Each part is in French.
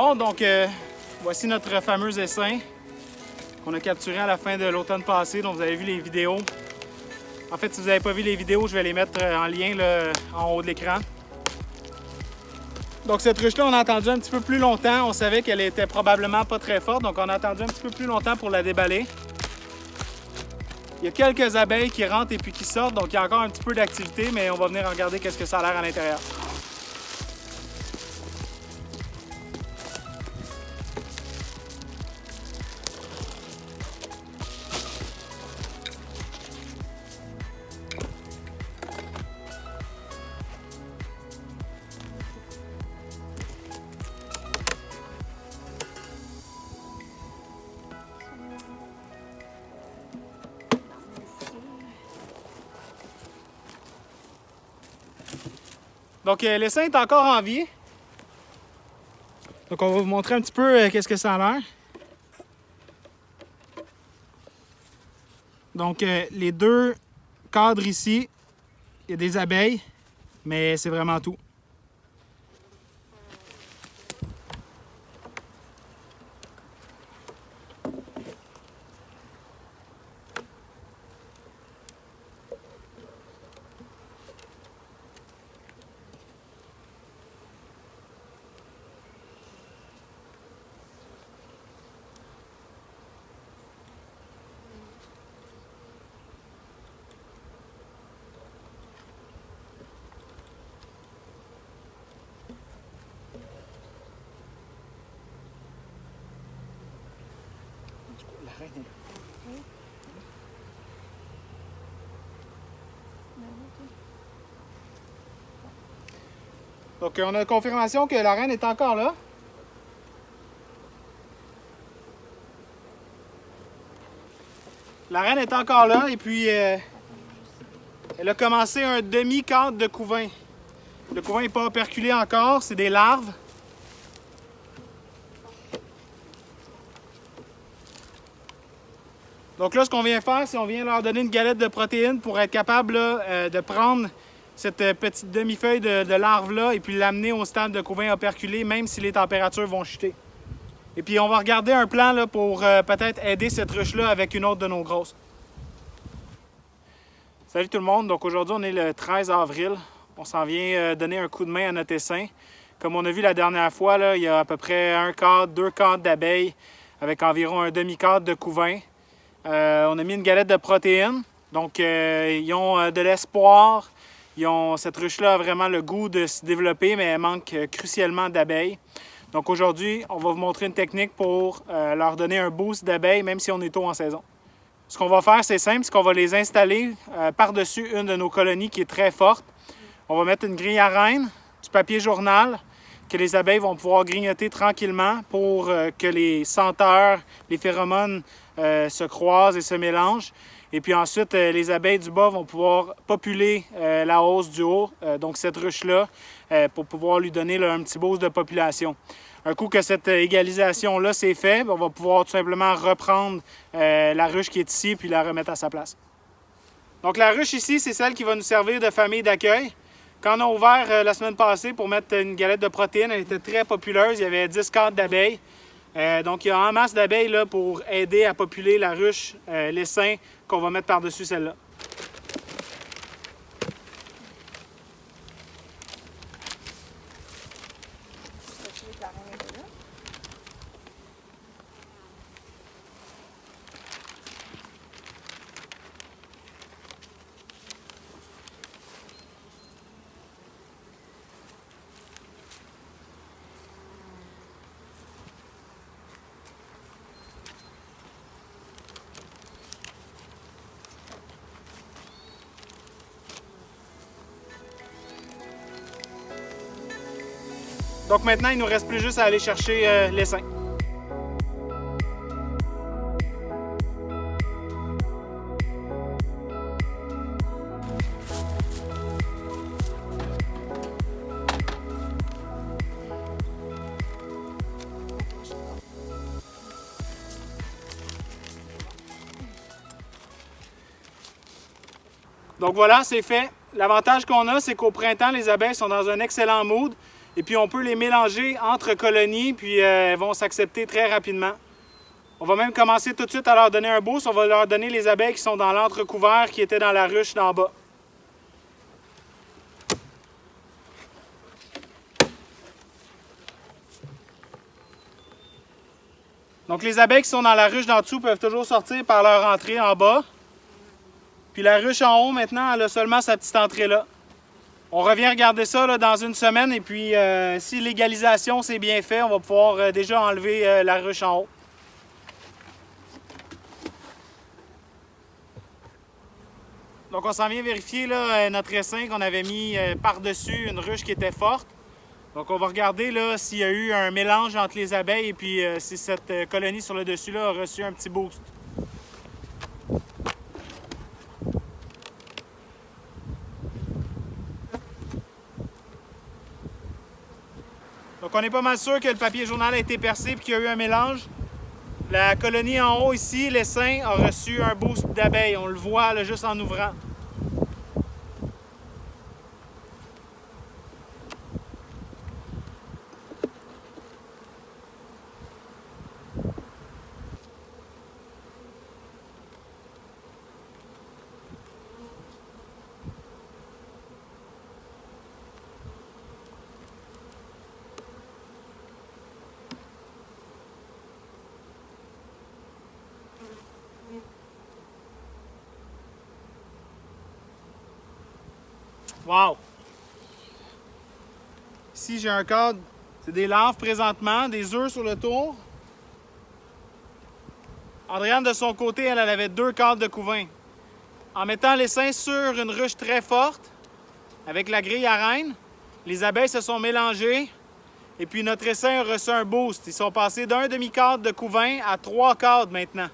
Bon, donc voici notre fameux essaim qu'on a capturé à la fin de l'automne passé, dont vous avez vu les vidéos. En fait, si vous n'avez pas vu les vidéos, je vais les mettre en lien là, en haut de l'écran. Donc cette ruche-là, on a attendu un petit peu plus longtemps. On savait qu'elle était probablement pas très forte, donc on a attendu un petit peu plus longtemps pour la déballer. Il y a quelques abeilles qui rentrent et puis qui sortent, donc il y a encore un petit peu d'activité, mais on va venir regarder qu'est-ce que ça a l'air à l'intérieur. Donc l'essaim est encore en vie. Donc on va vous montrer un petit peu qu'est-ce que ça a l'air. Donc les deux cadres ici, il y a des abeilles, mais c'est vraiment tout. La reine est là. Donc on a confirmation que la reine est encore là. La reine est encore là et puis elle a commencé un demi-cadre de couvain. Le couvain n'est pas operculé encore, c'est des larves. Donc là, ce qu'on vient faire, c'est qu'on vient leur donner une galette de protéines pour être capable là, de prendre cette petite demi-feuille de larve-là et puis l'amener au stade de couvain operculé, même si les températures vont chuter. Et puis on va regarder un plan là, pour peut-être aider cette ruche-là avec une autre de nos grosses. Salut tout le monde, donc aujourd'hui on est le 13 avril. On s'en vient donner un coup de main à notre essaim. Comme on a vu la dernière fois, là, il y a à peu près un quart, 2 cadres d'abeilles avec environ un demi-cadre de couvain. On a mis une galette de protéines, donc ils ont de l'espoir. Cette ruche-là a vraiment le goût de se développer, mais elle manque crucialement d'abeilles. Donc aujourd'hui, on va vous montrer une technique pour leur donner un boost d'abeilles, même si on est tôt en saison. Ce qu'on va faire, c'est simple, c'est qu'on va les installer par-dessus une de nos colonies qui est très forte. On va mettre une grille à reine, du papier journal, que les abeilles vont pouvoir grignoter tranquillement pour que les senteurs, les phéromones se croisent et se mélangent. Et puis ensuite, les abeilles du bas vont pouvoir populer la hausse du haut, donc cette ruche-là, pour pouvoir lui donner là, un petit boost de population. Un coup que cette égalisation-là s'est faite, on va pouvoir tout simplement reprendre la ruche qui est ici puis la remettre à sa place. Donc la ruche ici, c'est celle qui va nous servir de famille d'accueil. Quand on a ouvert la semaine passée pour mettre une galette de protéines, elle était très populeuse. Il y avait 10 cadres d'abeilles. Donc il y a en masse d'abeilles là, pour aider à populer la ruche, l'essaim qu'on va mettre par-dessus celle-là. Donc maintenant, il ne nous reste plus juste à aller chercher l'essaim. Donc voilà, c'est fait. L'avantage qu'on a, c'est qu'au printemps, les abeilles sont dans un excellent mood. Et puis on peut les mélanger entre colonies, puis elles vont s'accepter très rapidement. On va même commencer tout de suite à leur donner un boost. On va leur donner les abeilles qui sont dans l'entrecouvert qui étaient dans la ruche d'en bas. Donc les abeilles qui sont dans la ruche d'en dessous peuvent toujours sortir par leur entrée en bas. Puis la ruche en haut, maintenant, elle a seulement sa petite entrée là. On revient regarder ça là, dans une semaine et puis si l'égalisation c'est bien fait, on va pouvoir déjà enlever la ruche en haut. Donc on s'en vient vérifier là, notre essaim qu'on avait mis par-dessus une ruche qui était forte. Donc on va regarder là s'il y a eu un mélange entre les abeilles et puis si cette colonie sur le dessus là a reçu un petit boost. Donc on est pas mal sûr que le papier journal a été percé et qu'il y a eu un mélange. La colonie en haut ici, l'essaim, a reçu un boost d'abeilles. On le voit là, juste en ouvrant. Wow! Ici, j'ai un cadre. C'est des larves présentement, des œufs sur le tour. Andréane, de son côté, elle avait 2 cadres de couvain. En mettant l'essaim sur une ruche très forte, avec la grille à reine, les abeilles se sont mélangées et puis notre essaim a reçu un boost. Ils sont passés d'un demi-cadre de couvain à 3 cadres maintenant.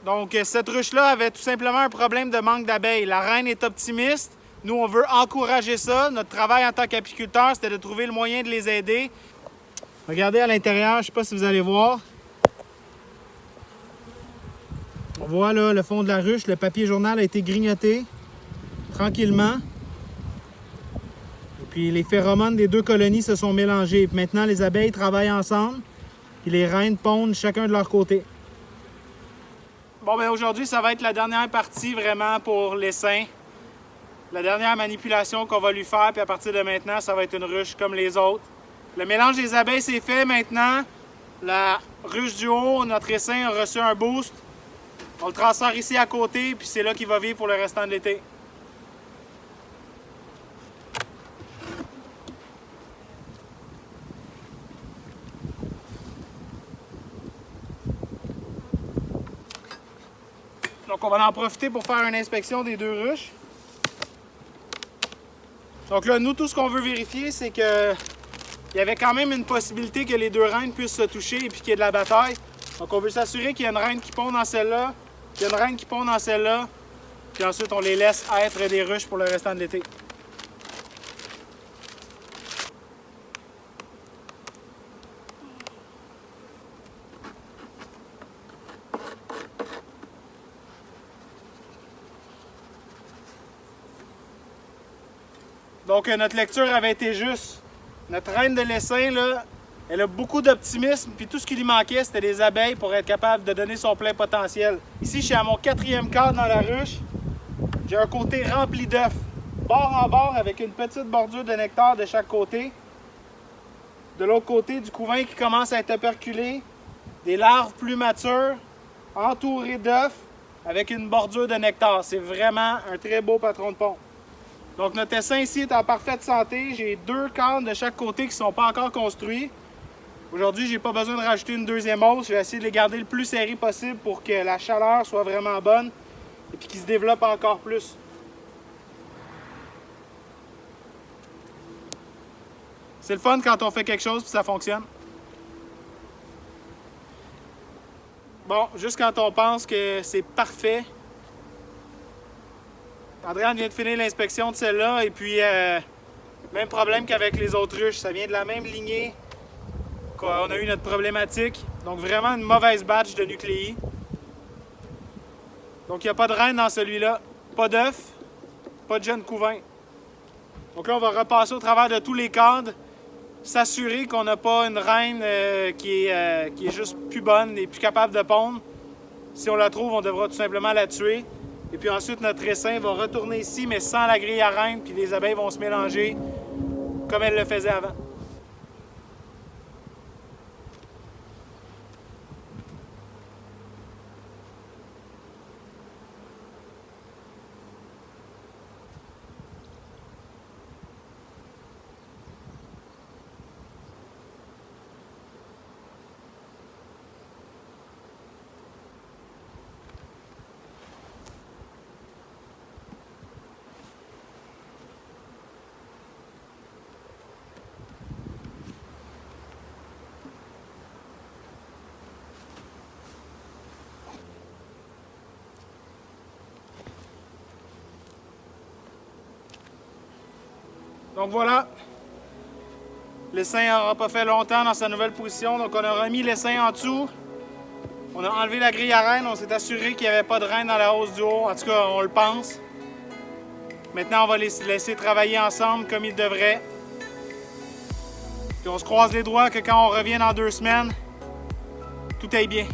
Donc, cette ruche-là avait tout simplement un problème de manque d'abeilles. La reine est optimiste. Nous, on veut encourager ça. Notre travail en tant qu'apiculteur, c'était de trouver le moyen de les aider. Regardez à l'intérieur, je ne sais pas si vous allez voir. On voit là le fond de la ruche, le papier journal a été grignoté tranquillement. Et puis les phéromones des 2 colonies se sont mélangés. Puis maintenant, les abeilles travaillent ensemble. Puis les reines pondent chacun de leur côté. Bon, bien aujourd'hui, ça va être la dernière partie vraiment pour l'essaim. La dernière manipulation qu'on va lui faire, puis à partir de maintenant, ça va être une ruche comme les autres. Le mélange des abeilles, c'est fait maintenant. La ruche du haut, notre essaim a reçu un boost. On le transfère ici à côté, puis c'est là qu'il va vivre pour le restant de l'été. Donc on va en profiter pour faire une inspection des 2 ruches. Donc là, nous, tout ce qu'on veut vérifier, c'est que il y avait quand même une possibilité que les 2 reines puissent se toucher et puis qu'il y ait de la bataille. Donc on veut s'assurer qu'il y a une reine qui pond dans celle-là, qu'il y a une reine qui pond dans celle-là, puis ensuite on les laisse être des ruches pour le restant de l'été. Donc notre lecture avait été juste. Notre reine de l'essaim, là, elle a beaucoup d'optimisme, puis tout ce qui lui manquait, c'était des abeilles pour être capable de donner son plein potentiel. Ici, je suis à mon 4e cadre dans la ruche. J'ai un côté rempli d'œufs, bord en bord, avec une petite bordure de nectar de chaque côté. De l'autre côté, du couvain qui commence à être operculé, des larves plus matures, entourées d'œufs, avec une bordure de nectar. C'est vraiment un très beau patron de pont. Donc notre essaim ici est en parfaite santé. J'ai 2 cadres de chaque côté qui ne sont pas encore construits. Aujourd'hui, je n'ai pas besoin de rajouter une 2e hausse. Je vais essayer de les garder le plus serrés possible pour que la chaleur soit vraiment bonne et puis qu'ils se développent encore plus. C'est le fun quand on fait quelque chose et ça fonctionne. Bon, juste quand on pense que c'est parfait. Andréane vient de finir l'inspection de celle-là et puis même problème qu'avec les autres ruches. Ça vient de la même lignée qu'on a eu notre problématique. Donc vraiment une mauvaise batch de nucléi. Donc il n'y a pas de reine dans celui-là, pas d'œufs, pas de jeunes couvains. Donc là on va repasser au travers de tous les cadres. s'assurer qu'on n'a pas une reine qui est juste plus bonne et plus capable de pondre. Si on la trouve, on devra tout simplement la tuer. Et puis ensuite, notre essaim va retourner ici, mais sans la grille à reine, puis les abeilles vont se mélanger comme elles le faisaient avant. Donc voilà, l'essaim n'aura pas fait longtemps dans sa nouvelle position, donc on a remis l'essaim en dessous. On a enlevé la grille à reine, on s'est assuré qu'il n'y avait pas de reine dans la hausse du haut, en tout cas on le pense. Maintenant on va les laisser travailler ensemble comme ils devraient. Puis on se croise les doigts que quand on revient dans 2 semaines, tout aille bien.